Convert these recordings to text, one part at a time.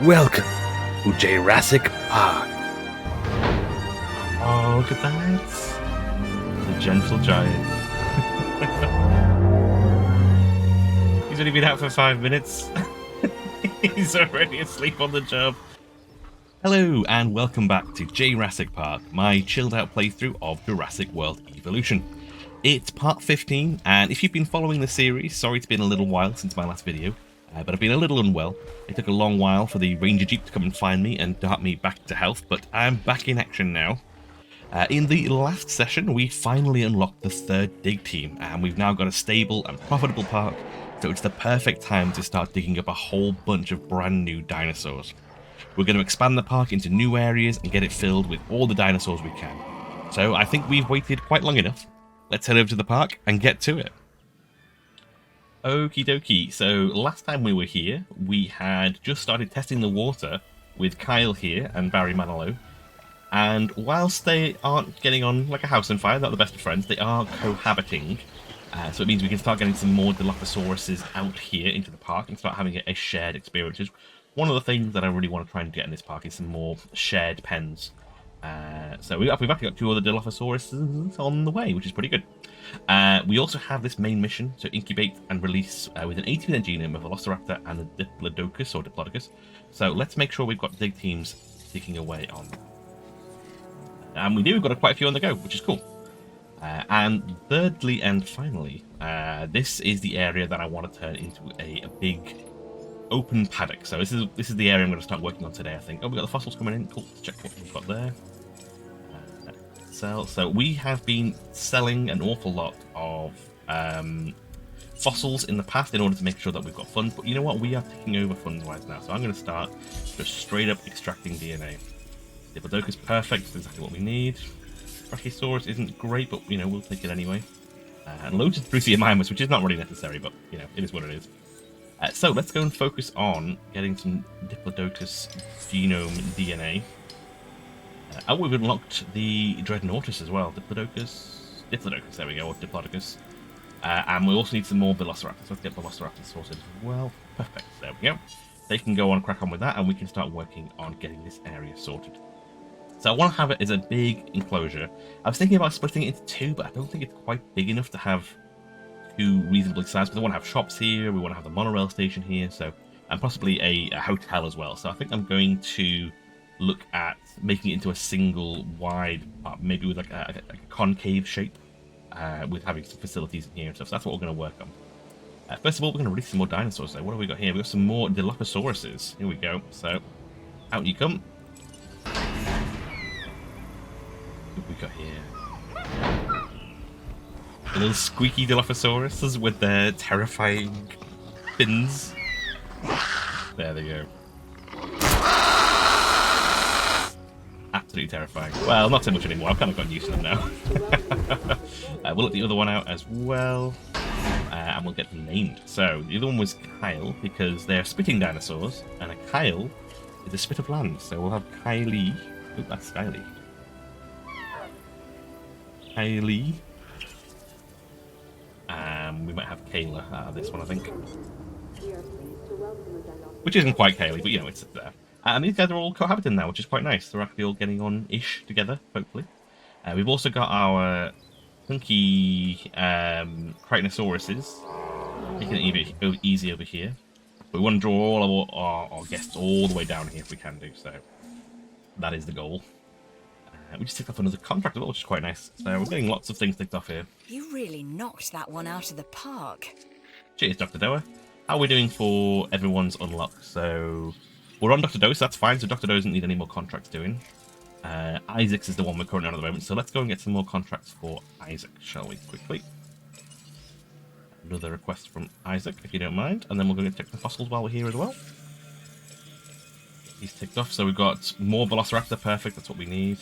Welcome to Jay-rassic Park. Oh, look at that. The gentle giant. He's only been out for 5 minutes. He's already asleep on the job. Hello, and welcome back to Jay-rassic Park, my chilled out playthrough of Jurassic World Evolution. It's part 15, and if you've been following the series, sorry it's been a little while since my last video, but I've been a little unwell. It took a long while for the Ranger Jeep to come and find me and dart me back to health, but I'm back in action now. In the last session, we finally unlocked the third dig team, and we've now got a stable and profitable park, so it's the perfect time to start digging up a whole bunch of brand new dinosaurs. We're going to expand the park into new areas and get it filled with all the dinosaurs we can. So I think we've waited quite long enough. Let's head over to the park and get to it. Okie dokie, so last time we were here, we had just started testing the water with Kyle here and Barry Manilow. And whilst they aren't getting on like a house on fire, not the best of friends, they are cohabiting. So it means we can start getting some more Dilophosauruses out here into the park and start having a shared experiences. One of the things that I really want to try and get in this park is some more shared pens. So we've actually got 2 other Dilophosauruses on the way, which is pretty good. We also have this main mission to incubate and release with an 80% genome of Velociraptor and a Diplodocus or Diplodocus. So let's make sure we've got dig teams digging away on that. And we do, we've got quite a few on the go, which is cool. And thirdly and finally, this is the area that I want to turn into a big open paddock. So this is the area I'm going to start working on today, I think. Oh, we've got the fossils coming in. Cool, let's check what we've got there. Sell. So we have been selling an awful lot of fossils in the past in order to make sure that we've got funds. But you know what? We are taking over funds-wise now. So I'm going to start just straight up extracting DNA. Diplodocus, perfect. That's exactly what we need. Brachiosaurus isn't great, but you know, we'll take it anyway. And loads of Drusiamimus, which is not really necessary, but you know, it is what it is. So let's go and focus on getting some Diplodocus genome DNA. Oh, we've unlocked the Dreadnoughtus as well. Diplodocus, there we go, or Diplodocus. And we also need some more Velociraptors. Let's get Velociraptors sorted as well. Perfect, there we go. They can go on and crack on with that, and we can start working on getting this area sorted. So I want to have it as a big enclosure. I was thinking about splitting it into 2, but I don't think it's quite big enough to have 2 reasonably sized, because I want to have shops here, we want to have the monorail station here, so, and possibly a hotel as well. So I think I'm going to look at making it into a single wide, maybe with like a concave shape, with having some facilities in here and stuff. So that's what we're going to work on. First of all, we're going to release some more dinosaurs. So what have we got here? We've got some more Dilophosauruses. Here we go. So out you come. What have we got here? The little squeaky Dilophosauruses with their terrifying fins. There they go. Absolutely terrifying. Well, not so much anymore. I've kind of gotten used to them now. We'll let the other one out as well. And we'll get them named. So, the other one was Kyle, because they're spitting dinosaurs, and a Kyle is a spit of land. So we'll have Kylie. Oh, that's Kylie. Kylie. We might have Kayla out of this one, I think. Which isn't quite Kaylee, but you know, it's there. And these guys are all cohabiting now, which is quite nice. They're actually all getting on-ish together, hopefully. We've also got our hunky Crichtonauruses. Taking it easy over here. But we want to draw all of our guests all the way down here if we can do so. That is the goal. We just ticked off another contract as well, which is quite nice. So we're getting lots of things ticked off here. You really knocked that one out of the park. Cheers, Dr. Doa. How are we doing for everyone's unlocked? So we're on Dr. Doe, so that's fine. So Dr. Doe doesn't need any more contracts doing. Isaac's is the one we're currently on at the moment. So let's go and get some more contracts for Isaac, shall we, quickly? Another request from Isaac, if you don't mind. And then we're going to check the fossils while we're here as well. He's ticked off. So we've got more Velociraptor. Perfect, that's what we need.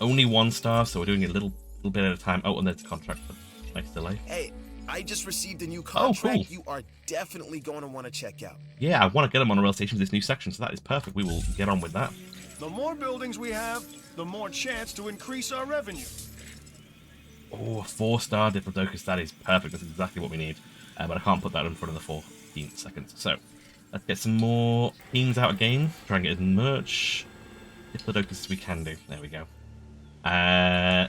Only 1 star, so we're doing a little bit at a time. Oh, and there's the contract. Nice delay. Hey, I just received a new contract. Oh, cool. You are definitely going to want to check out. Yeah, I want to get them on a rail station for this new section, so that is perfect. We will get on with that. The more buildings we have, the more chance to increase our revenue. Oh, a 4-star Diplodocus. That is perfect. That's exactly what we need. But I can't put that in front of the 14 seconds. So Let's get some more teams out again. Try and get as much Diplodocus as we can do. There we go.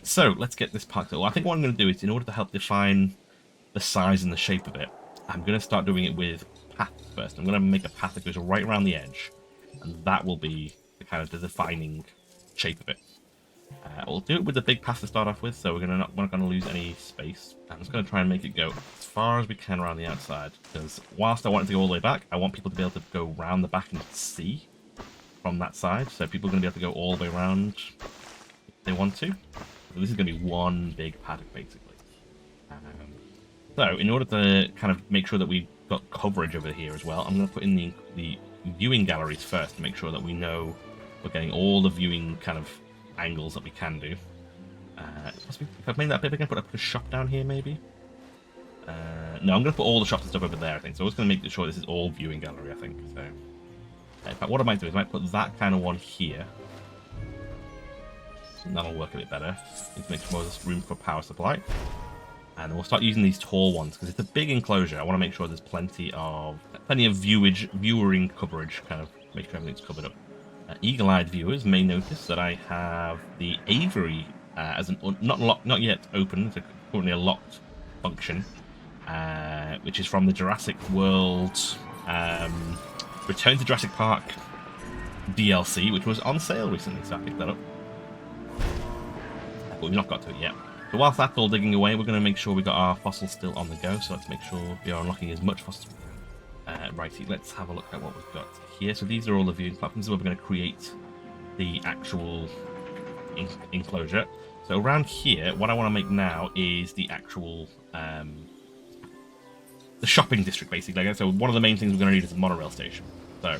So let's get this park. Well, I think what I'm going to do is, in order to help define the size and the shape of it, I'm going to start doing it with paths first. I'm going to make a path that goes right around the edge, and that will be the kind of the defining shape of it. We'll do it with the big path to start off with, so we're not going to lose any space. I'm just going to try and make it go as far as we can around the outside, because whilst I want it to go all the way back, I want people to be able to go around the back and see from that side. So people are going to be able to go all the way around if they want to. So this is going to be one big paddock, basically. So in order to kind of make sure that we've got coverage over here as well, I'm going to put in the viewing galleries first to make sure that we know we're getting all the viewing kind of angles that we can do. If I've made that bit, I can put a shop down here, maybe. No, I'm going to put all the shops and stuff over there, I think. So I'm just going to make sure this is all viewing gallery, I think. So, in fact, what I might do is I might put that kind of one here. And that'll work a bit better. Need to make more room for power supply. And then we'll start using these tall ones because it's a big enclosure. I want to make sure there's plenty of viewing coverage, kind of make sure everything's covered up. Eagle-eyed viewers may notice that I have the aviary as an not yet open. It's currently a locked function, which is from the Jurassic World Return to Jurassic Park DLC, which was on sale recently, so I picked that up. But we've not got to it yet. So whilst that's all digging away, we're going to make sure we've got our fossils still on the go. So let's make sure we are unlocking as much fossils. Righty, let's have a look at what we've got here. So these are all the viewing platforms where we're going to create the actual enclosure. So around here, what I want to make now is the actual the shopping district, basically. So one of the main things we're going to need is a monorail station. So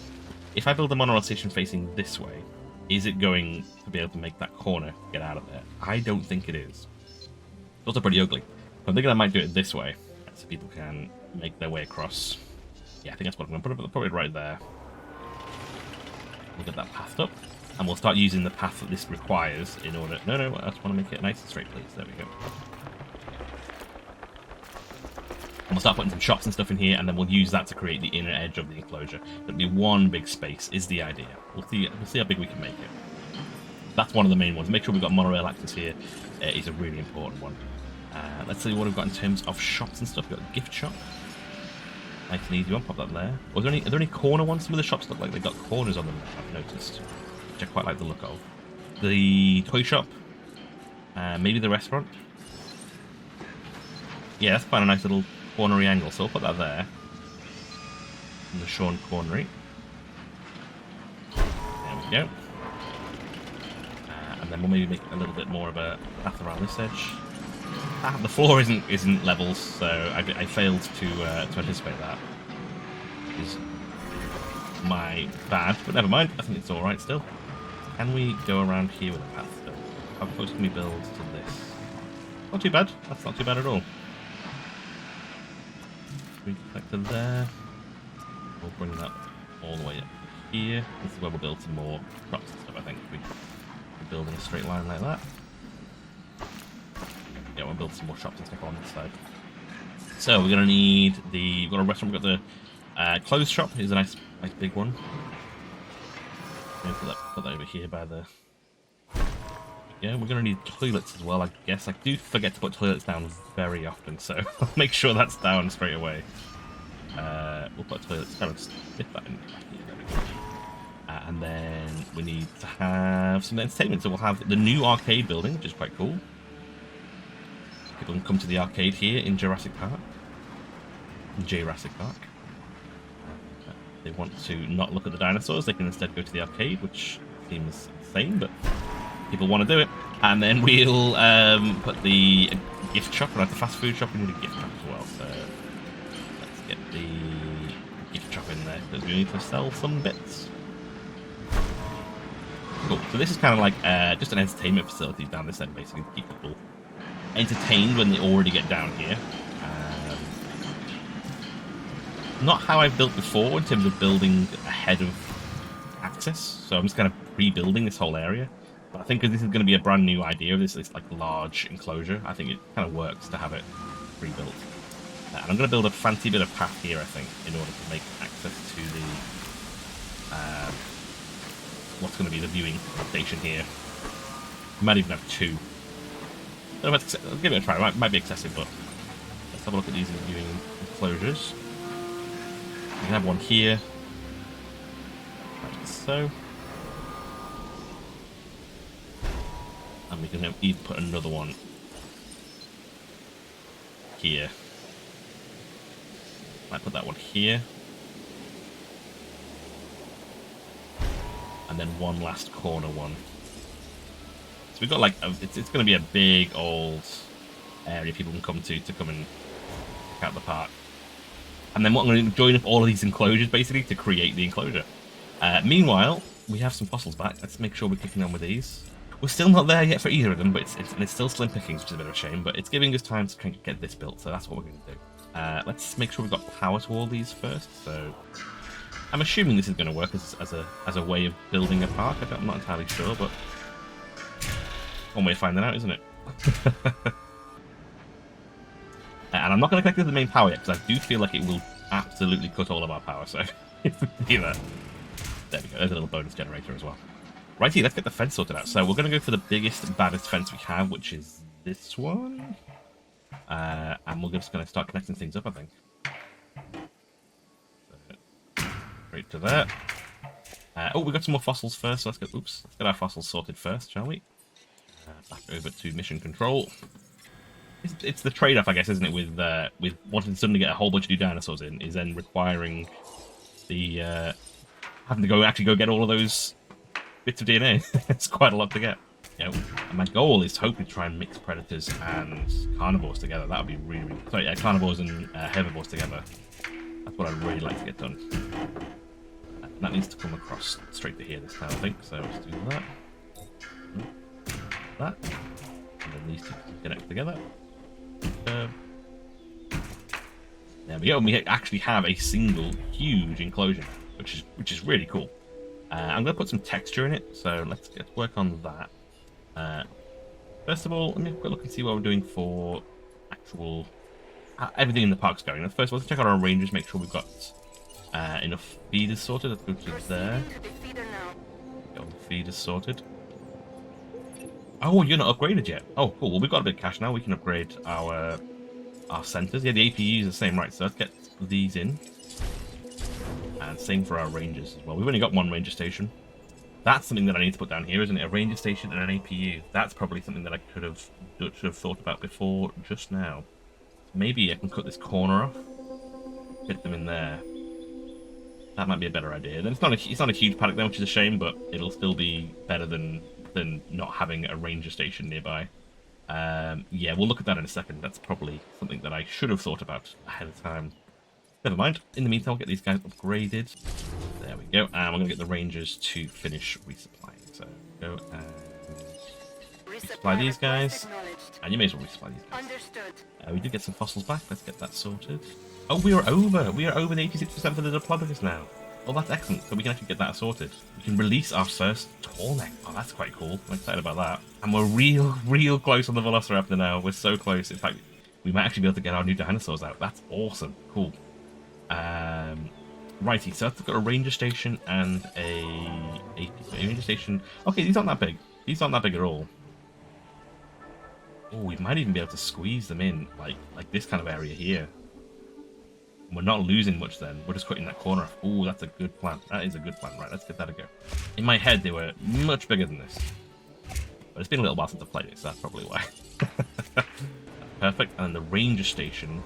if I build a monorail station facing this way, is it going to be able to make that corner get out of there? I don't think it is. It's also pretty ugly. I'm thinking I might do it this way, so people can make their way across. Yeah, I think that's what I'm going to put it right there. We'll get that pathed up, and we'll start using the path that this requires in order... No, I just want to make it nice and straight, please. There we go. And we'll start putting some shops and stuff in here, and then we'll use that to create the inner edge of the enclosure. It'll be one big space, is the idea. We'll see how big we can make it. That's one of the main ones. Make sure we've got monorail access here is a really important one. Let's see what we've got in terms of shops and stuff. We've got a gift shop. Nice and easy one. Pop that there. Are there any corner ones? Some of the shops look like they've got corners on them, I've noticed. Which I quite like the look of. The toy shop. Maybe the restaurant. Yeah, that's quite a nice little cornery angle, so I'll put that there. In the Sean Cornery. There we go. And then we'll maybe make a little bit more of a path around this edge. The floor isn't level, so I failed to anticipate that. Is my bad, but never mind. I think it's all right still. Can we go around here with a path still? How close can we build to this? Not too bad. That's not too bad at all. We connect to there. We'll bring that all the way up here. This is where we'll build some more crops and stuff. I think we build in a straight line like that. Yeah, we'll build some more shops and stuff on this side. So we're gonna need we've got a restaurant. We've got the clothes shop. Here's a nice big one. Put that over here by the. Yeah, we're gonna need toilets as well. I guess I do forget to put toilets down very often, so I'll make sure that's down straight away. We'll put toilets. Kind of stick that in. And then we need to have some entertainment. So we'll have the new arcade building, which is quite cool. People can come to the arcade here in Jurassic Park. Jay-rassic Park. If they want to not look at the dinosaurs, they can instead go to the arcade, which seems insane, but people want to do it. And then we'll put the gift shop, and at the fast food shop we need a gift shop as well. So let's get the gift shop in there, because we need to sell some bits. Cool. So this is kind of like just an entertainment facility down this end, basically, to keep people entertained when they already get down here. Not how I've built before in terms of building ahead of access, so I'm just kind of rebuilding this whole area. But I think because this is going to be a brand new idea of this like large enclosure, I think it kind of works to have it rebuilt. And I'm going to build a fancy bit of path here, I think, in order to make access to the what's going to be the viewing station here. We might even have 2. I'll give it a try. It might be excessive, but let's have a look at these viewing enclosures. We can have one here, like so. And we can even put another one here. Might put that one here. And then one last corner one. So we've got like, it's going to be a big old area people can come to come and check out the park. And then what I'm going to join up all of these enclosures basically to create the enclosure. Meanwhile, we have some fossils back. Let's make sure we're kicking on with these. We're still not there yet for either of them, but it's still slim pickings, which is a bit of a shame, but it's giving us time to get this built, so that's what we're going to do. Let's make sure we've got power to all these first. So I'm assuming this is going to work as a way of building a park. I'm not entirely sure, but one way of finding out, isn't it? And I'm not going to connect to the main power yet, because I do feel like it will absolutely cut all of our power, so if we do that. There we go, there's a little bonus generator as well. Righty, let's get the fence sorted out. So we're going to go for the biggest, baddest fence we have, which is this one. And we're just going to start connecting things up, I think. Straight to there. Oh, we got some more fossils first, so let's get our fossils sorted first, shall we? Back over to mission control. It's the trade-off, I guess, isn't it, with wanting to suddenly get a whole bunch of new dinosaurs in, is then requiring the having to actually go get all of those bits of DNA. It's quite a lot to get. You know, and my goal is to hopefully try and mix predators and carnivores together. That would be really, really... Sorry, yeah, carnivores and herbivores together. That's what I'd really like to get done. That needs to come across straight to here this time, I think. So let's do that. That. And then these two connect together. There we go. And we actually have a single huge enclosure, which is really cool. I'm going to put some texture in it, so let's work on that. First of all, let me have a quick look and see what we're doing for actual... everything in the park's going. First of all, let's check out our ranges, make sure we've got enough feeders sorted. Let's go to there. Got all the feeders sorted. Oh, you're not upgraded yet. Oh, cool. Well, we've got a bit of cash now. We can upgrade our centers. Yeah, the APUs are the same, right? So let's get these in. And same for our rangers as well. We've only got one ranger station. That's something that I need to put down here, isn't it? A ranger station and an APU. That's probably something that I should have thought about before just now. Maybe I can cut this corner off. Fit them in there. That might be a better idea. Then it's not a huge paddock then, which is a shame, but it'll still be better than not having a ranger station nearby. Yeah, we'll look at that in a second. That's probably something that I should have thought about ahead of time. Never mind. In the meantime, I'll get these guys upgraded. There we go. And we're going to get the rangers to finish resupplying. So go and resupply these guys. And you may as well resupply these guys. We did get some fossils back. Let's get that sorted. Oh, we are over. We are over the 86% for the Diplodocus now. Well, that's excellent. So we can actually get that sorted. We can release our first tall neck. Oh, that's quite cool. I'm excited about that. And we're real close on the Velociraptor now. We're so close. In fact, we might actually be able to get our new dinosaurs out. That's awesome. Cool. Righty, so I've got a ranger station and a ranger station. Okay, these aren't that big. These aren't that big at all. Oh, we might even be able to squeeze them in, like this kind of area here. We're not losing much then. We're just cutting that corner off. Oh, that's a good plan. That is a good plan. Right, let's give that a go. In my head, they were much bigger than this. But it's been a little while since I've played it, so that's probably why. Perfect. And then the ranger station.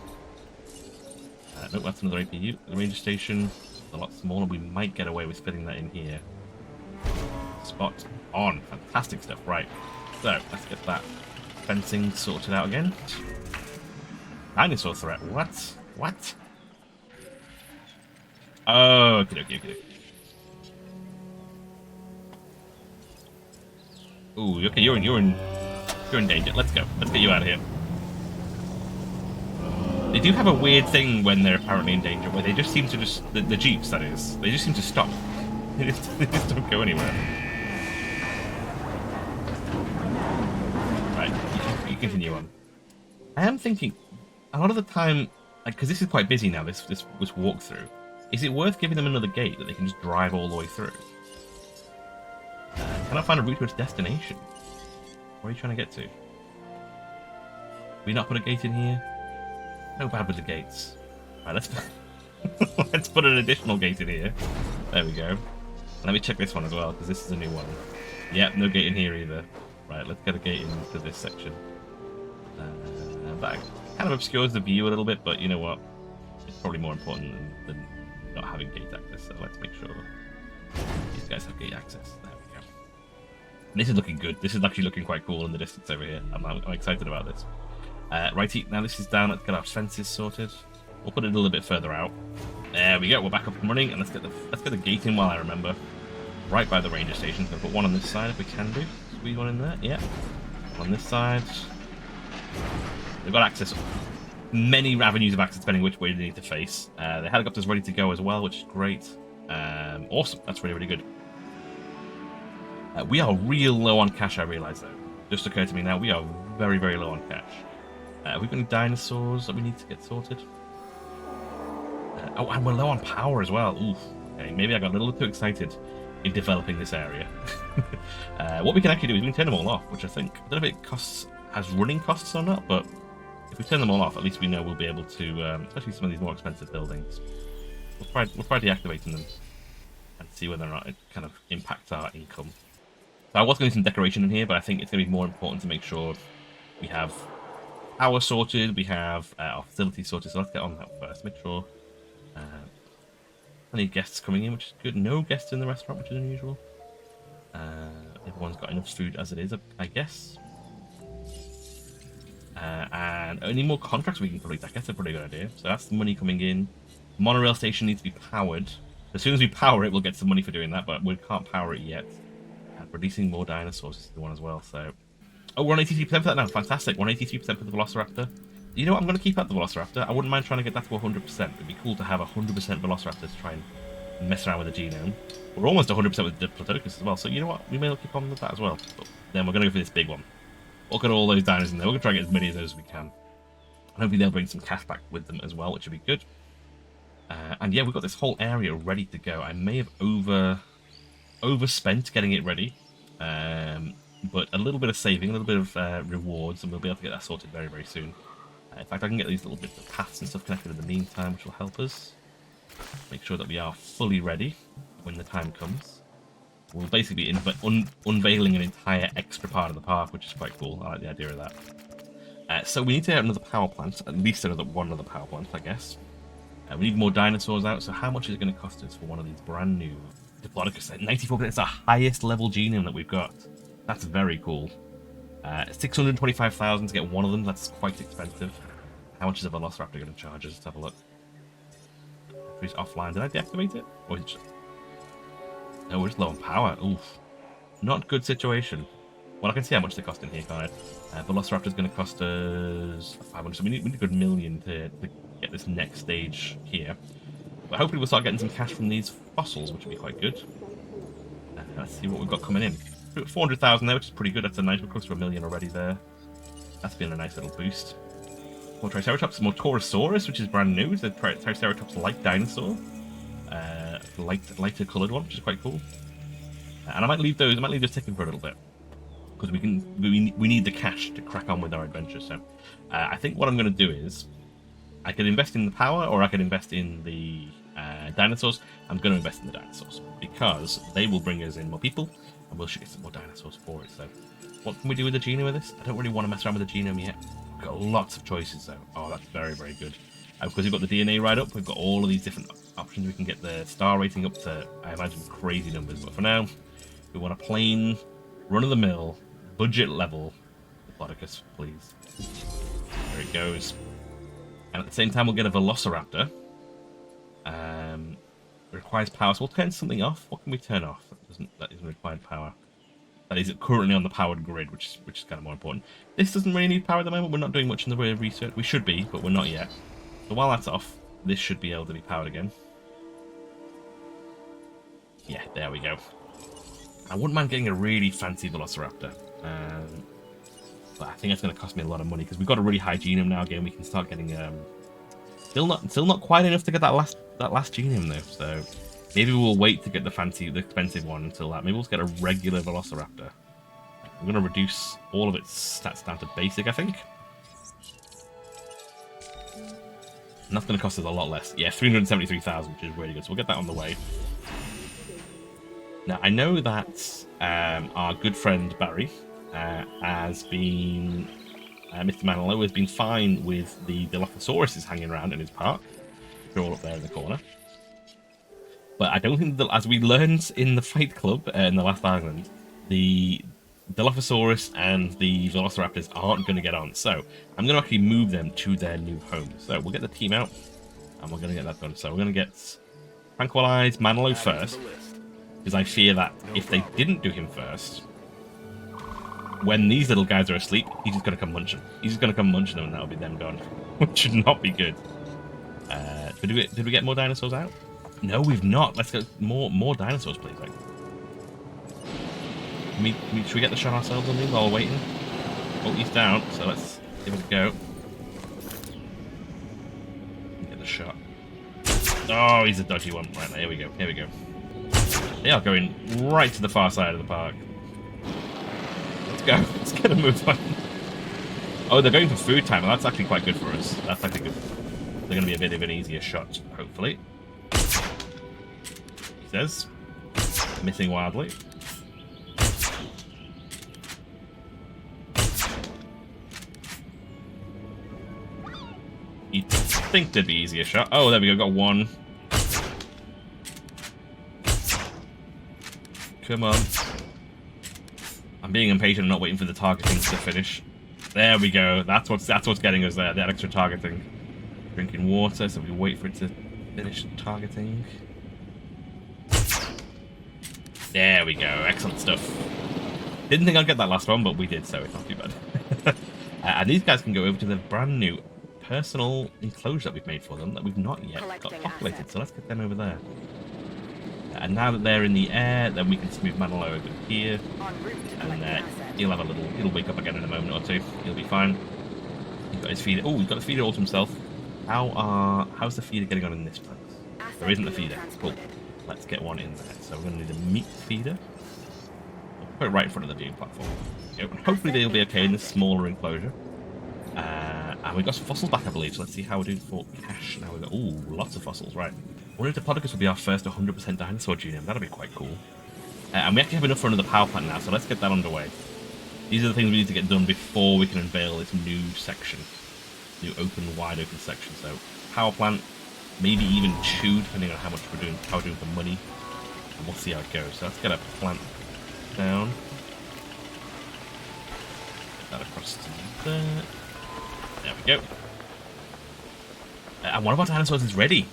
Nope, that's another APU. The ranger station is a lot smaller. We might get away with fitting that in here. Spot on. Fantastic stuff. Right. So, let's get that fencing sorted out again. Dinosaur threat. What? What? Oh, okay. Ooh, okay, you're in danger. Let's go. Let's get you out of here. They do have a weird thing when they're apparently in danger, where they just seem to the jeeps, that is, they just seem to stop. They just don't go anywhere. Right, you continue on. I am thinking, a lot of the time, like, because this is quite busy now, this walkthrough, is it worth giving them another gate that they can just drive all the way through? Cannot find a route to its destination. Where are you trying to get to? We not put a gate in here? No bad with the gates. Right, let's let's put an additional gate in here. There we go. Let me check this one as well, because this is a new one. Yep, no gate in here either. Right, let's get a gate into this section. That kind of obscures the view a little bit, but you know what? It's probably more important than not having gate access, so let's make sure these guys have gate access. There we go. This is looking good. This is actually looking quite cool in the distance over here. I'm excited about this. Righty, now this is down. Let's get our fences sorted. We'll put it a little bit further out. There we go. We're back up and running, and let's get the gate in while I remember. Right by the ranger station. Gonna put one on this side if we can do. Squeeze one in there. Yeah. On this side. They've got access. Many avenues of access depending which way they need to face. The helicopter's ready to go as well, which is great. Awesome. That's really, really good. We are real low on cash, I realise, though. Just occurred to me now, we are very, very low on cash. We've got any dinosaurs that we need to get sorted. Oh, and we're low on power as well. Oof. Okay, maybe I got a little too excited in developing this area. What we can actually do is we can turn them all off, which I think, I don't know if it has running costs or not, but if we turn them all off, at least we know we'll be able to, especially some of these more expensive buildings. We'll try deactivating them and see whether or not it kind of impacts our income. So I was going to do some decoration in here, but I think it's going to be more important to make sure we have power sorted, we have our facilities sorted, so let's get on that first. Make sure plenty of guests coming in, which is good. No guests in the restaurant, which is unusual. Everyone's got enough food as it is, I guess. And any more contracts we can complete, I guess, a pretty good idea. So that's the money coming in. Monorail station needs to be powered. As soon as we power it, we'll get some money for doing that, but we can't power it yet. And releasing more dinosaurs is the one as well, so... Oh, we're on 83% for that now. Fantastic. We're on 83% for the Velociraptor. You know what? I'm going to keep at the Velociraptor. I wouldn't mind trying to get that to 100%. It'd be cool to have 100% Velociraptor to try and mess around with the genome. We're almost 100% with the Diplodocus as well, so you know what? We may keep on with that as well. But then we're going to go for this big one. Look at all those dinos in there. We're going to try and get as many of those as we can. And hopefully they'll bring some cash back with them as well, which would be good. And yeah, we've got this whole area ready to go. I may have overspent getting it ready. But a little bit of saving, a little bit of rewards, and we'll be able to get that sorted very, very soon. In fact, I can get these little bits of paths and stuff connected in the meantime, which will help us make sure that we are fully ready when the time comes. We'll basically be unveiling an entire extra part of the park, which is quite cool. I like the idea of that. So we need to have another power plant, at least one other power plant, I guess. We need more dinosaurs out, so how much is it going to cost us for one of these brand new Diplodocus? 94%, it's our highest level genome that we've got. That's very cool. 625,000 to get one of them, that's quite expensive. How much is a Velociraptor going to charge us? Let's have a look. It's offline. Did I deactivate it? Or is it just... No, we're just low on power. Oof. Not good situation. Well, I can see how much they cost in here, can't I? Velociraptor's going to cost us 500, so we need a good million to get this next stage here. But hopefully we'll start getting some cash from these fossils, which would be quite good. Let's see what we've got coming in. 400,000 there, which is pretty good. That's a nice, we're close to 1 million already there. That's been a nice little boost. More Triceratops, more Torosaurus, which is brand new. It's a Triceratops-like dinosaur. Lighter coloured one, which is quite cool. And I might leave those ticking for a little bit. Because we need the cash to crack on with our adventure. So I think what I'm going to do is I could invest in the power, or I could invest in the dinosaurs. I'm going to invest in the dinosaurs because they will bring us in more people, and we'll get some more dinosaurs for it. So what can we do with the genome with this? I don't really want to mess around with the genome yet. We've got lots of choices though. Oh, that's very, very good. Because we've got the DNA right up, we've got all of these different options. We can get the star rating up to, I imagine, crazy numbers. But for now, we want a plain, run-of-the-mill, budget level Diplodocus, please. There it goes. And at the same time, we'll get a Velociraptor. It requires power, so we'll turn something off. What can we turn off? That isn't required power. That is currently on the powered grid, which is kind of more important. This doesn't really need power at the moment. We're not doing much in the way of research. We should be, but we're not yet. So while that's off, this should be able to be powered again. Yeah, there we go. I wouldn't mind getting a really fancy Velociraptor. But I think it's going to cost me a lot of money because we've got a really high genome now. Again, we can start getting still not quite enough to get that last genome though. So Maybe we'll wait to get the expensive one until that. Maybe we'll get a regular Velociraptor. I'm going to reduce all of its stats down to basic, I think. And that's going to cost us a lot less. Yeah, 373,000, which is really good. So we'll get that on the way. Now, I know that our good friend Barry has been... Mr. Manilow has been fine with the Dilophosaurus hanging around in his park. They're all up there in the corner. But I don't think that, as we learned in the Fight Club in the last island, the Dilophosaurus and the Velociraptors aren't going to get on. So I'm going to actually move them to their new home. So we'll get the team out, and we're going to get that done. So we're going to get Tranquilize Manilow first, because I fear that if they didn't do him first, when these little guys are asleep, he's just going to come munching. He's just going to come munching them, and that'll be them gone, which should not be good. Did we get more dinosaurs out? No, we've not. Let's get more dinosaurs, please. Like, should we get the shot ourselves on these while we're waiting? Oh, he's down, so let's give it a go. Get the shot. Oh, he's a dodgy one. Right, here we go. Here we go. They are going right to the far side of the park. Let's go. Let's get a move on. Oh, they're going for food time. Well, that's actually quite good for us. That's actually good. They're going to be a bit of an easier shot, hopefully. He says. Missing wildly. You'd think there'd be easier shot. Oh, there we go. Got one. Come on. I'm being impatient and not waiting for the targeting to finish. There we go. That's what's getting us there. That extra targeting. Drinking water, so we wait for it to finish targeting. There we go. Excellent stuff. Didn't think I'd get that last one, but we did, so it's not too bad. And these guys can go over to the brand new personal enclosure that we've made for them that we've not yet got populated. So let's get them over there. And now that they're in the air, then we can just move Manilow over here. And he'll have a little... He'll wake up again in a moment or two. He'll be fine. He's got his feeder... Oh, he's got the feeder all to himself. How's the feeder getting on in this place? There isn't a feeder. Cool. Let's get one in there. So we're going to need a meat feeder. We'll put it right in front of the viewing platform. Hopefully they'll be okay in this smaller enclosure. And we've got some fossils back, I believe. So let's see how we're doing for cash. Now we've got... Ooh, lots of fossils, right. I wonder if the Diplodocus will be our first 100% dinosaur genome. That'll be quite cool. And we actually have enough for another power plant now, so let's get that underway. These are the things we need to get done before we can unveil this new section. New open, wide open section. So, power plant, maybe even 2, depending on how much we're doing, how we're doing for money. And we'll see how it goes. So let's get a plant down. Get that across to there. There we go. And one of our dinosaurs is ready.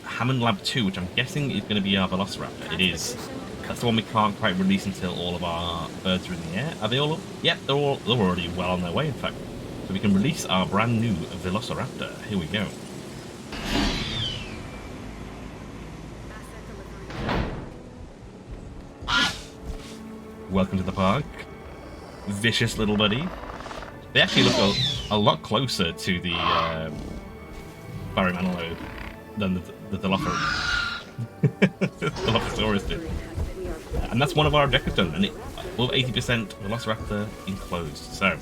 Hammond Lab 2, which I'm guessing is going to be our Velociraptor. It is. That's the one we can't quite release until all of our birds are in the air. Are they all up? Yep, they're already well on their way, in fact. So we can release our brand new Velociraptor. Here we go. Welcome to the park. Vicious little buddy. They actually look a lot closer to the Barry Manilow than the Dilophosaurus did. And that's one of our objectives done, and above 80% Velociraptor enclosed. So,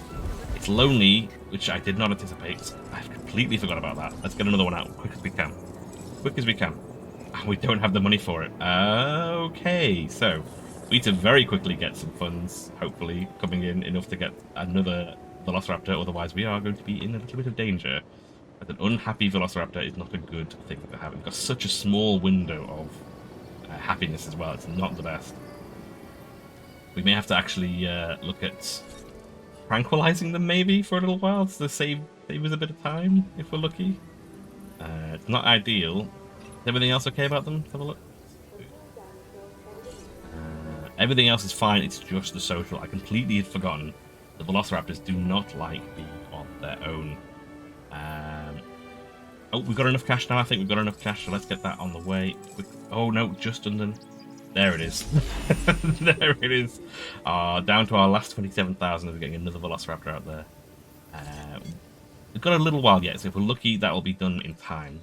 it's lonely, which I did not anticipate. I've completely forgot about that. Let's get another one out, quick as we can. Quick as we can. And we don't have the money for it. Okay, so, we need to very quickly get some funds, hopefully, coming in enough to get another Velociraptor, otherwise we are going to be in a little bit of danger. But an unhappy Velociraptor is not a good thing to have. We've got such a small window of happiness as well. It's not the best. We may have to actually look at tranquilizing them maybe for a little while to save us a bit of time, if we're lucky. It's not ideal. Is everything else okay about them? Let's have a look. Everything else is fine. It's just the social. I completely had forgotten. The Velociraptors do not like being on their own. Oh, we've got enough cash now. I think we've got enough cash, so let's get that on the way. Oh, no, just under... There it is. There it is. Down to our last 27,000. We're getting another Velociraptor out there. We've got a little while yet, so if we're lucky, that will be done in time.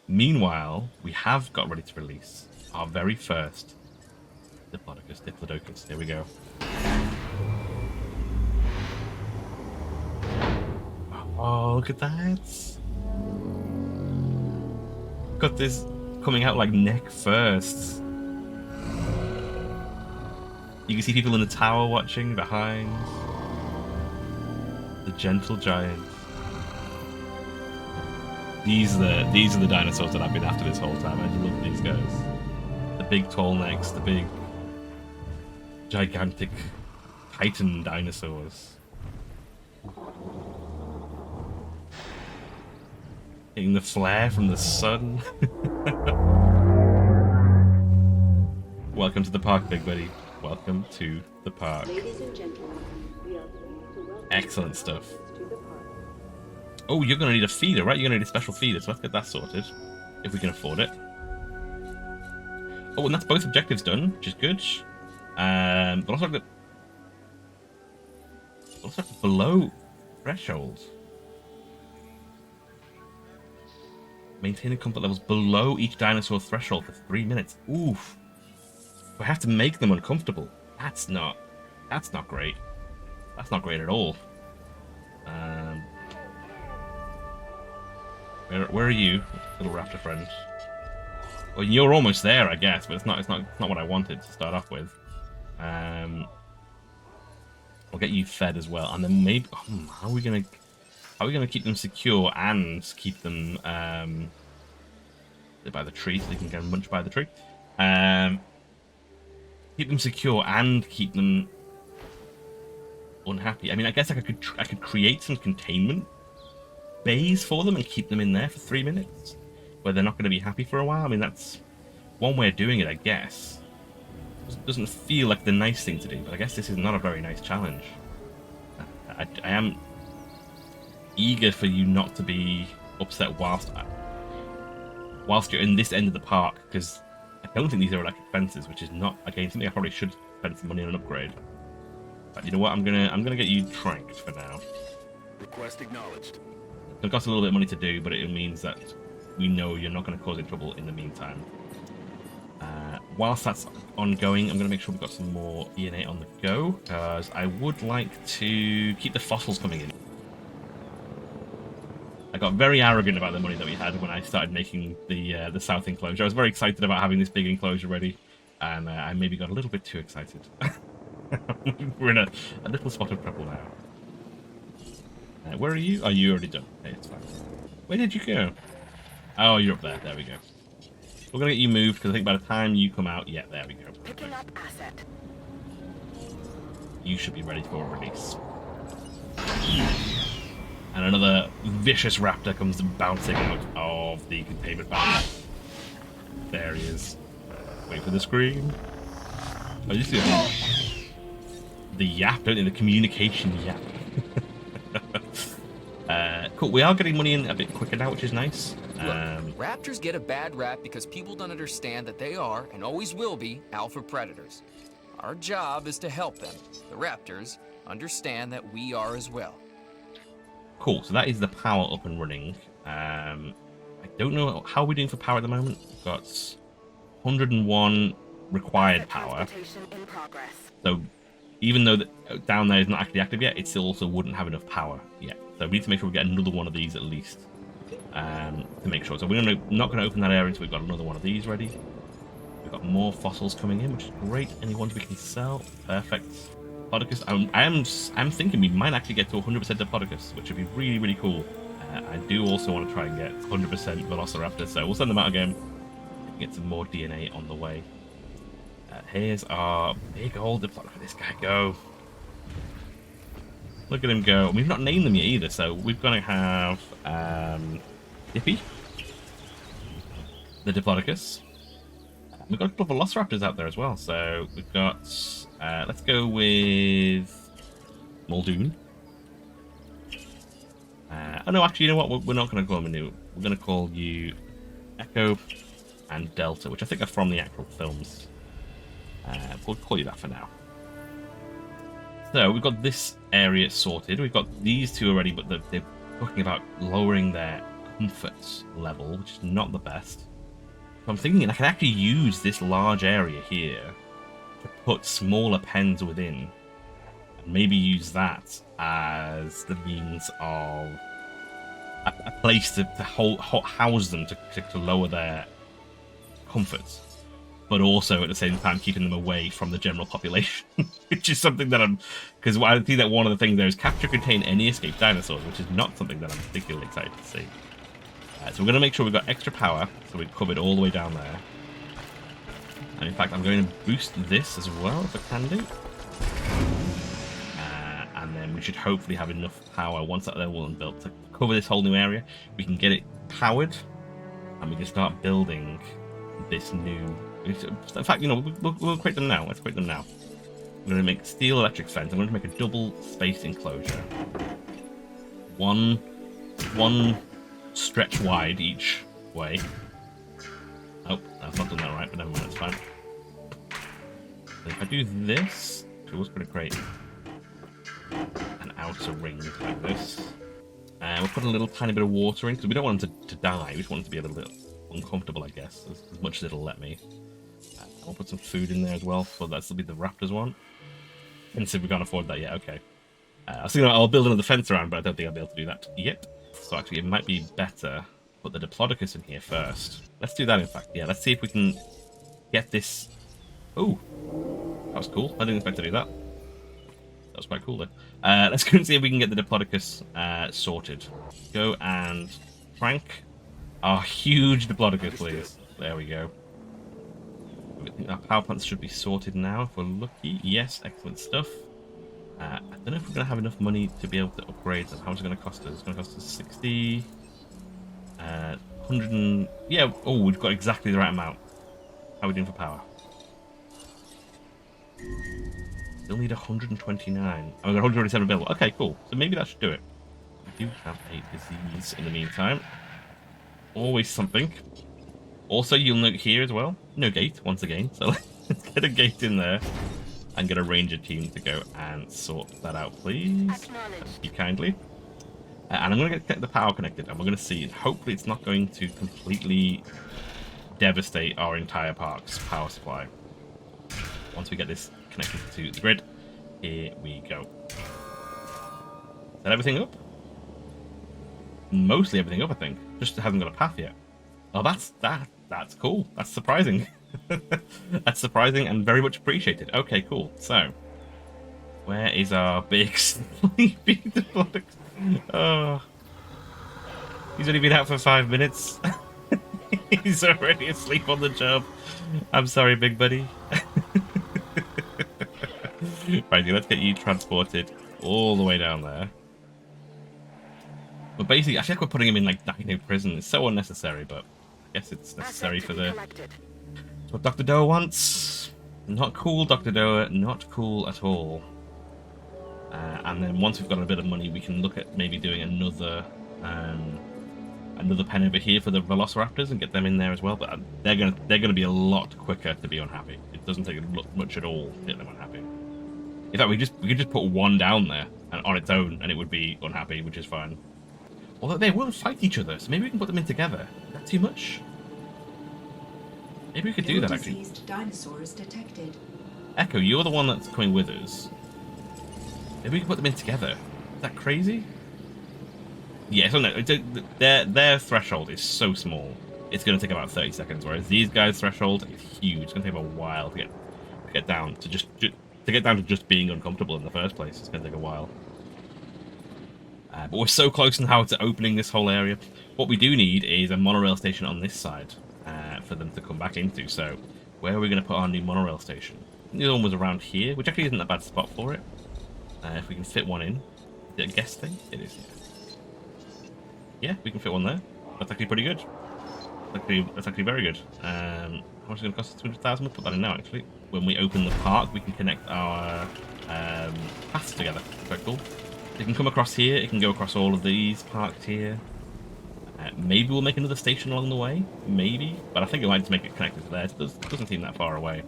Meanwhile, we have got ready to release our very first Diplodocus. Here we go. Oh, look at that. Got this coming out like neck first. You can see people in the tower watching behind. The gentle giant. These are the dinosaurs that I've been after this whole time. I just love these guys. The big tall necks, the big gigantic titan dinosaurs. Getting the flare from the sun. Welcome to the park, big buddy. Welcome to the park. Ladies and gentlemen, we are pleased to welcome Excellent stuff. to the park. Oh, you're going to need a feeder, right? You're going to need a special feeder, so let's get that sorted. If we can afford it. Oh, and that's both objectives done, which is good. But also below threshold. Maintaining comfort levels below each dinosaur threshold for 3 minutes. Oof. We have to make them uncomfortable. That's not great. That's not great at all. Where are you, little raptor friend? Well, you're almost there, I guess, but it's not what I wanted to start off with. I'll get you fed as well, and then maybe how are we gonna keep them secure and keep them by the tree so they can go munch by the tree? Keep them secure and keep them unhappy. I mean, I guess I could create some containment bays for them and keep them in there for 3 minutes, where they're not going to be happy for a while. I mean, that's one way of doing it, I guess. It doesn't feel like the nice thing to do, but I guess this is not a very nice challenge. I am eager for you not to be upset whilst you're in this end of the park, because I don't think these are electric fences, which is not, again, something I probably should spend some money on an upgrade. But you know what? I'm gonna get you tranked for now. Request acknowledged. It costs a little bit of money to do, but it means that we know you're not going to cause any trouble in the meantime. Whilst that's ongoing, I'm going to make sure we've got some more DNA on the go, because I would like to keep the fossils coming in. I got very arrogant about the money that we had when I started making the south enclosure. I was very excited about having this big enclosure ready, and I maybe got a little bit too excited. We're in a little spot of trouble now. Where are you? Oh, you already done. Hey, it's fine. Where did you go? Oh, you're up there. There we go. We're going to get you moved, because I think by the time you come out... Yeah, there we go. Picking up asset. You should be ready for a release. And another vicious raptor comes bouncing out of the containment band. There he is. Wait for the scream. Oh, you see the yap, don't you? The communication yap. Cool, we are getting money in a bit quicker now, which is nice. Look, raptors get a bad rap because people don't understand that they are, and always will be, alpha predators. Our job is to help them, the raptors, understand that we are as well. Cool, so that is the power up and running. I don't know how we're doing for power at the moment. We've got 101 required power. In progress. So even though down there is not actually active yet, it still also wouldn't have enough power yet. So we need to make sure we get another one of these at least to make sure. So we're not going to open that area until we've got another one of these ready. We've got more fossils coming in, which is great. Any ones we can sell? Perfect. Diplodocus. I'm thinking we might actually get to 100% Diplodocus, which would be really, really cool. I do also want to try and get 100% Velociraptor, so we'll send them out again. Get some more DNA on the way. Here's our big old Diplodocus. Look at this guy go. Look at him go. We've not named them yet either, so we've got to have Dippy, the Diplodocus. We've got a couple of Velociraptors out there as well, so we've got... let's go with Muldoon. Oh no, actually, you know what? We're not going to call him Manu. We're going to call you Echo and Delta, which I think are from the actual films. We'll call you that for now. So we've got this area sorted. We've got these two already, but they're talking about lowering their comfort level, which is not the best. So I'm thinking I can actually use this large area here to put smaller pens within, and maybe use that as the means of a place to house them to lower their comforts, but also at the same time keeping them away from the general population, which is something that because I think that one of the things there is capture, contain any escaped dinosaurs, which is not something that I'm particularly excited to see. So we're going to make sure we've got extra power, so we've covered all the way down there. And in fact, I'm going to boost this as well, if I can do. And then we should hopefully have enough power once that level is built to cover this whole new area. We can get it powered, and we can start building this new... In fact, you know, we'll create them now. Let's create them now. I'm going to make steel electric fence. I'm going to make a double space enclosure. One stretch wide each way. Oh, I've not done that right, but never mind, it's fine. So if I do this, we're also going to create an outer ring like this. And we'll put a little tiny bit of water in, because we don't want them to die. We just want them to be a little bit uncomfortable, I guess, as much as it'll let me. I'll put some food in there as well, so that'll be the raptors one. And see if we can't afford that yet, okay. I was thinking I'll build another fence around, but I don't think I'll be able to do that yet. So actually, it might be better to put the Diplodocus in here first. Let's do that, in fact. Yeah, let's see if we can get this... Oh, that was cool. I didn't expect to do that. That was quite cool, though. Let's go and see if we can get the Diplodocus sorted. Go and crank our huge Diplodocus, please. There we go. I think our power plants should be sorted now, if we're lucky. Yes, excellent stuff. I don't know if we're going to have enough money to be able to upgrade them. How much is it going to cost us? It's going to cost us 60... 100 and... Yeah, oh, we've got exactly the right amount. How are we doing for power? Still need 129. Oh, we've got 127 available. Okay, cool. So maybe that should do it. We do have a disease in the meantime. Always something. Also, you'll note here as well, no gate, once again. So let's get a gate in there. And get a ranger team to go and sort that out, please. Thank you kindly. And I'm going to get the power connected, and we're going to see. Hopefully, it's not going to completely devastate our entire park's power supply. Once we get this connected to the grid, here we go. Set everything up? Mostly everything up, I think. Just hasn't got a path yet. Oh, that's cool. That's surprising. That's surprising and very much appreciated. Okay, cool. So, where is our big sleepy Diplodocus? Oh, he's only been out for 5 minutes. He's already asleep on the job. I'm sorry, big buddy. Right, let's get you transported all the way down there. But basically, I feel like we're putting him in like dino prison. It's so unnecessary, but I guess it's necessary for the... That's what Dr. Doa wants. Not cool, Dr. Doa. Not cool at all. And then once we've got a bit of money, we can look at maybe doing another pen over here for the Velociraptors and get them in there as well. But they're gonna be a lot quicker to be unhappy. It doesn't take much at all to get them unhappy. In fact, we could just put one down there and on its own, and it would be unhappy, which is fine. Although they will fight each other, so maybe we can put them in together. Is that too much? Maybe we could do that, actually. Dinosaurs detected. Echo, you're the one that's coming with us. Maybe we can put them in together. Is that crazy? Yeah, so no, their threshold is so small. It's going to take about 30 seconds, whereas these guys' threshold is huge. It's going to take them a while to get down to just being uncomfortable in the first place. It's going to take a while. But we're so close now to opening this whole area. What we do need is a monorail station on this side. For them to come back into. So, where are we going to put our new monorail station? The other one was around here, which actually isn't a bad spot for it. If we can fit one in. Is it a guest thing? It is, yeah. Yeah, we can fit one there. That's actually pretty good. That's actually very good. How much is it going to cost us? 200,000? We'll put that in now, actually. When we open the park, we can connect our paths together. Quite cool. It can come across here. It can go across all of these parked here. Maybe we'll make another station along the way. Maybe. But I think we might just make it connected to there. It doesn't seem that far away.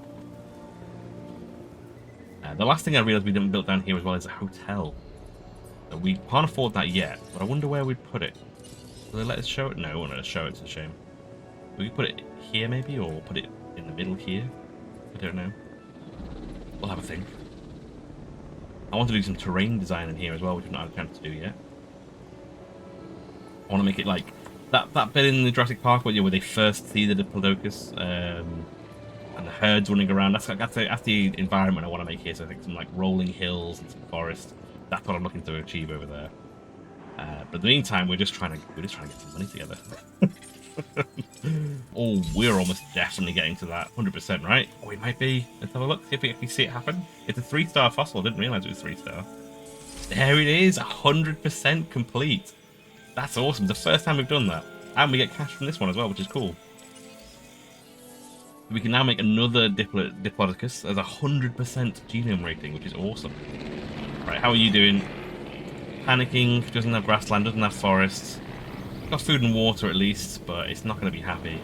The last thing I realised we didn't build down here as well is a hotel. So we can't afford that yet, but I wonder where we'd put it. Will they let us show it? No, they won't let us show it. It's a shame. We put it here maybe, or put it in the middle here. I don't know. We'll have a think. I want to do some terrain design in here as well, which we've not had a chance to do yet. I want to make it like that bit in the Jurassic Park where they first see the Diplodocus and the herds running around. That's the environment I want to make here. So I think some like rolling hills and some forest. That's what I'm looking to achieve over there. But in the meantime, we're just trying to get some money together. Oh, we're almost definitely getting to that 100%, right? Oh, we might be. Let's have a look, see if we actually see it happen. It's a 3-star fossil. I didn't realize it was 3-star. There it is, 100% complete. That's awesome. The first time we've done that. And we get cash from this one as well, which is cool. We can now make another Diplodocus as a 100% genome rating, which is awesome. Right, how are you doing? Panicking, doesn't have grassland, doesn't have forests. Got food and water at least, but it's not going to be happy.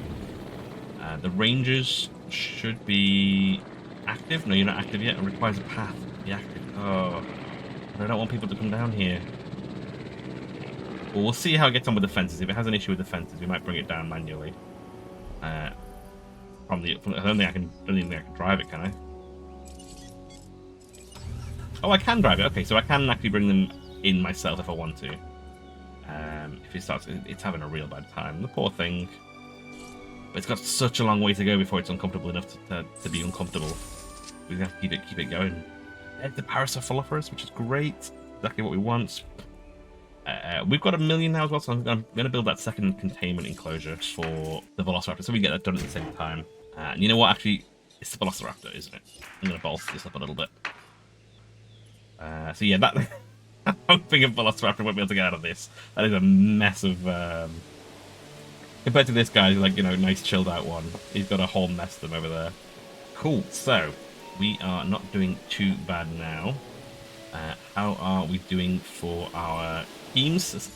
The rangers should be active. No, you're not active yet. It requires a path to be active. Oh, I don't want people to come down here. Well, we'll see how it gets on with the fences. If it has an issue with the fences, we might bring it down manually. I don't think I can drive it, can I? Oh, I can drive it. Okay, so I can actually bring them in myself if I want to. If it starts, it's having a real bad time. The poor thing. But it's got such a long way to go before it's uncomfortable enough to be uncomfortable. We have to keep it going. There's the Paracephalophorus, which is great. Exactly what we want. We've got 1 million now as well, so I'm going to build that second containment enclosure for the Velociraptor, so we get that done at the same time. And you know what? Actually, it's the Velociraptor, isn't it? I'm going to bolster this up a little bit. So yeah, that. I'm hoping a Velociraptor won't be able to get out of this. That is a mess of... compared to this guy, who's like, you know, nice chilled out one. He's got a whole mess of them over there. Cool, so we are not doing too bad now. How are we doing for our teams?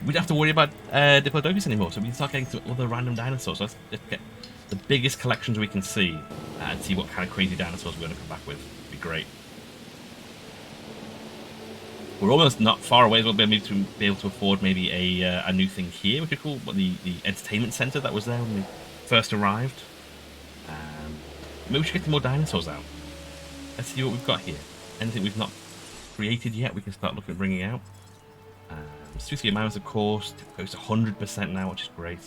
We don't have to worry about Diplodocus anymore, so we can start getting to other random dinosaurs. So let's get the biggest collections we can see and see what kind of crazy dinosaurs we're going to come back with. It'd be great. We're almost not far away as well, be able to afford maybe a new thing here, which is cool. What the entertainment center that was there when we first arrived. Maybe we should get some more dinosaurs out. Let's see what we've got here. Anything we've not created yet, we can start looking at bringing out. Stussy amounts, of course, goes to 100% now, which is great.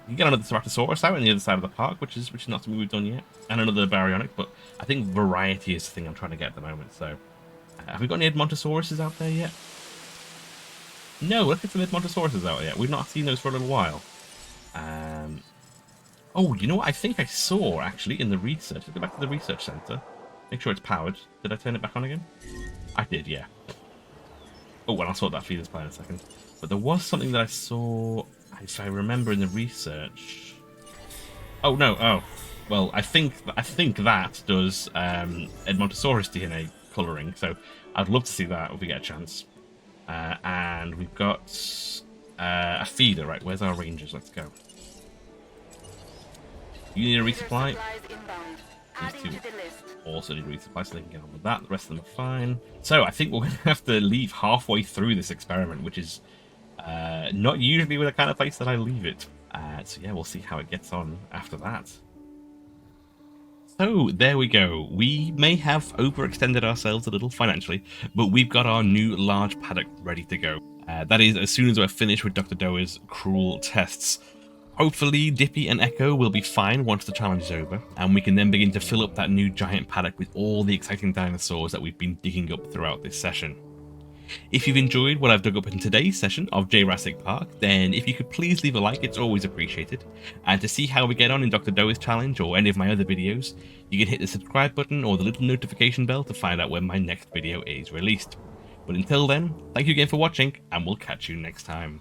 You can get another Ceratosaurus out on the other side of the park, which is not something we've done yet, and another Baryonyx. But I think variety is the thing I'm trying to get at the moment. So. Have we got any Edmontosauruses out there yet? No, let's get some Edmontosauruses out yet. We've not seen those for a little while. Oh, you know what? I think I saw, actually, in the research. Let's go back to the research center. Make sure it's powered. Did I turn it back on again? I did, yeah. Oh, well, I'll sort that feeders plan in a second. But there was something that I saw, if I remember, in the research. Oh, no. Oh. Well, I think that does Edmontosaurus DNA colouring, so I'd love to see that if we get a chance. And we've got a feeder, right? Where's our rangers? Let's go. You need a resupply. These two also need a resupply, so they can get on with that. The rest of them are fine. So I think we're going to have to leave halfway through this experiment, which is not usually with the kind of place that I leave it. So yeah, we'll see how it gets on after that. So there we go. We may have overextended ourselves a little financially, but we've got our new large paddock ready to go. That is as soon as we're finished with Dr. Doa's cruel tests. Hopefully Dippy and Echo will be fine once the challenge is over, and we can then begin to fill up that new giant paddock with all the exciting dinosaurs that we've been digging up throughout this session. If you've enjoyed what I've dug up in today's session of Jurassic Park, then if you could please leave a like, it's always appreciated. And to see how we get on in Dr. Doa's challenge or any of my other videos, you can hit the subscribe button or the little notification bell to find out when my next video is released. But until then, thank you again for watching, and we'll catch you next time.